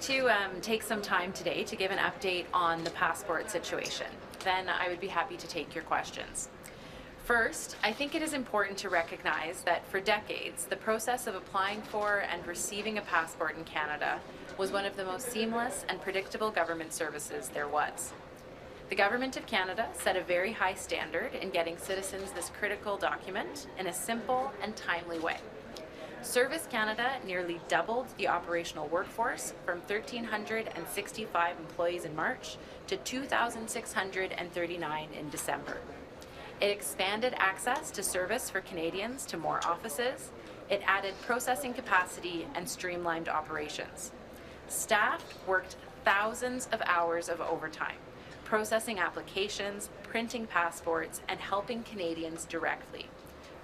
to take some time today to give an update on the passport situation. Then I would be happy to take your questions. First, I think it is important to recognize that for decades, the process of applying for and receiving a passport in Canada was one of the most seamless and predictable government services there was. The Government of Canada set a very high standard in getting citizens this critical document in a simple and timely way. Service Canada nearly doubled the operational workforce from 1,365 employees in March to 2,639 in December. It expanded access to service for Canadians to more offices. It added processing capacity and streamlined operations. Staff worked thousands of hours of overtime, processing applications, printing passports, and helping Canadians directly,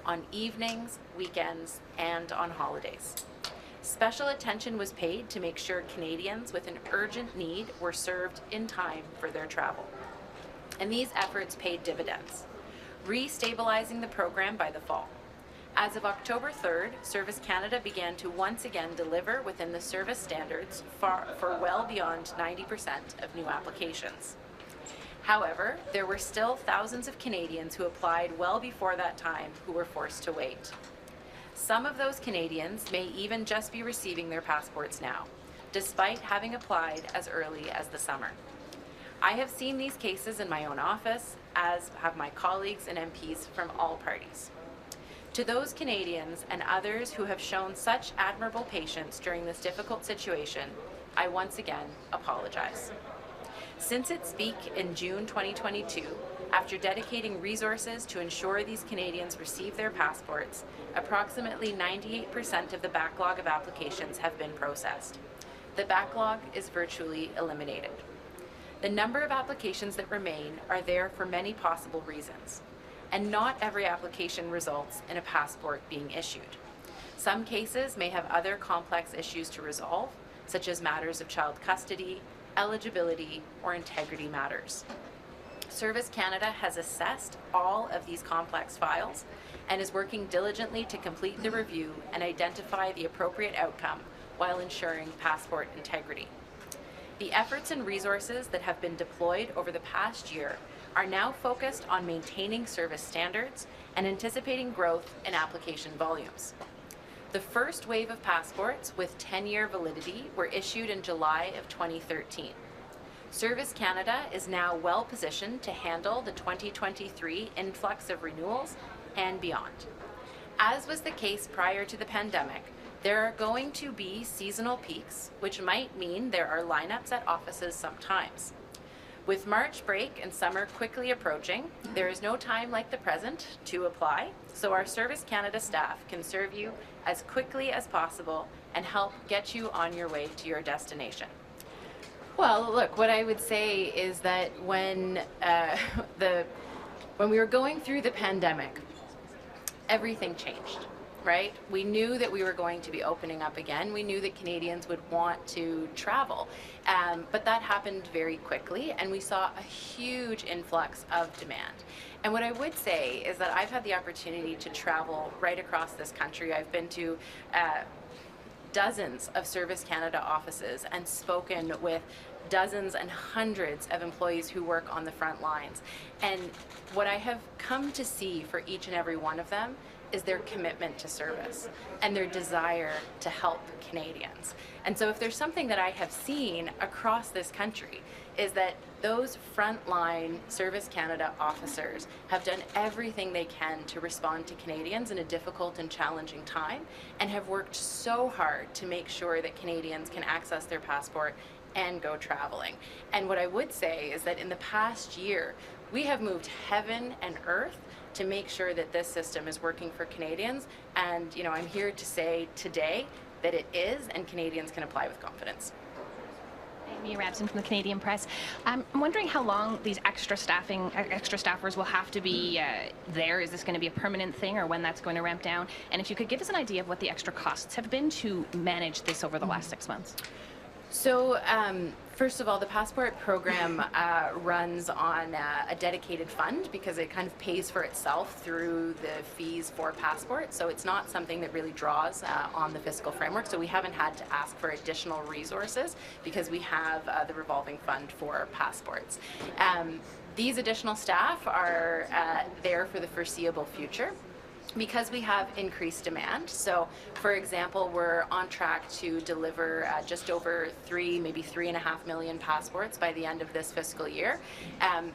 on evenings, weekends, and on holidays. Special attention was paid to make sure Canadians with an urgent need were served in time for their travel. And these efforts paid dividends, re-stabilizing the program by the fall. As of October 3rd, Service Canada began to once again deliver within the service standards for well beyond 90% of new applications. However, there were still thousands of Canadians who applied well before that time who were forced to wait. Some of those Canadians may even just be receiving their passports now, despite having applied as early as the summer. I have seen these cases in my own office, as have my colleagues and MPs from all parties. To those Canadians and others who have shown such admirable patience during this difficult situation, I once again apologize. Since its peak in June 2022, after dedicating resources to ensure these Canadians receive their passports, approximately 98% of the backlog of applications have been processed. The backlog is virtually eliminated. The number of applications that remain are there for many possible reasons, and not every application results in a passport being issued. Some cases may have other complex issues to resolve, such as matters of child custody, eligibility, or integrity matters. Service Canada has assessed all of these complex files and is working diligently to complete the review and identify the appropriate outcome while ensuring passport integrity. The efforts and resources that have been deployed over the past year are now focused on maintaining service standards and anticipating growth in application volumes. The first wave of passports with 10-year validity were issued in July of 2013. Service Canada is now well positioned to handle the 2023 influx of renewals and beyond. As was the case prior to the pandemic, there are going to be seasonal peaks, which might mean there are lineups at offices sometimes. With March break and summer quickly approaching, there is no time like the present to apply, so our Service Canada staff can serve you as quickly as possible and help get you on your way to your destination. Well, look, what I would say is that when we were going through the pandemic, everything changed. Right? We knew that we were going to be opening up again. We knew that Canadians would want to travel, but that happened very quickly, and we saw a huge influx of demand. And what I would say is that I've had the opportunity to travel right across this country. I've been to dozens of Service Canada offices and spoken with dozens and hundreds of employees who work on the front lines. And what I have come to see for each and every one of them is their commitment to service and their desire to help Canadians. And so if there's something that I have seen across this country is that those frontline Service Canada officers have done everything they can to respond to Canadians in a difficult and challenging time, and have worked so hard to make sure that Canadians can access their passport and go traveling. And what I would say is that in the past year, we have moved heaven and earth to make sure that this system is working for Canadians. And I'm here to say today that it is, and Canadians can apply with confidence. Amy Rabson from the Canadian Press. I'm wondering how long these extra staffers will have to be there. Is this going to be a permanent thing, or when that's going to ramp down? And if you could give us an idea of what the extra costs have been to manage this over the last 6 months. So, first of all, the passport program runs on a dedicated fund because it kind of pays for itself through the fees for passports. So it's not something that really draws on the fiscal framework. So we haven't had to ask for additional resources because we have the revolving fund for passports. These additional staff are there for the foreseeable future, because we have increased demand. So, for example, we're on track to deliver just over 3, maybe 3.5 million passports by the end of this fiscal year.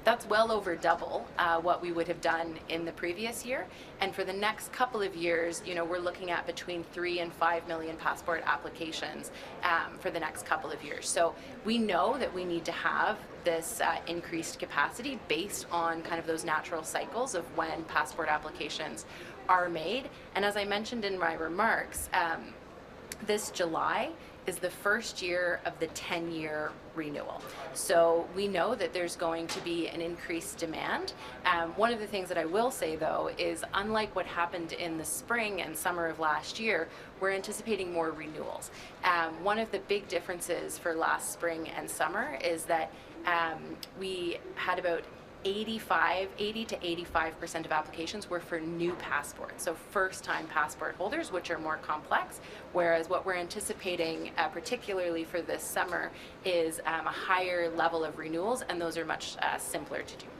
That's well over double what we would have done in the previous year. And for the next couple of years, we're looking at between 3 and 5 million passport applications for the next couple of years. So we know that we need to have this increased capacity based on kind of those natural cycles of when passport applications are made. And as I mentioned in my remarks, this July is the first year of the 10-year renewal. So we know that there's going to be an increased demand. One of the things that I will say, though, is unlike what happened in the spring and summer of last year, we're anticipating more renewals. One of the big differences for last spring and summer is that we had about 80 to 85% of applications were for new passports, so first-time passport holders, which are more complex, whereas what we're anticipating, particularly for this summer, is a higher level of renewals, and those are much simpler to do.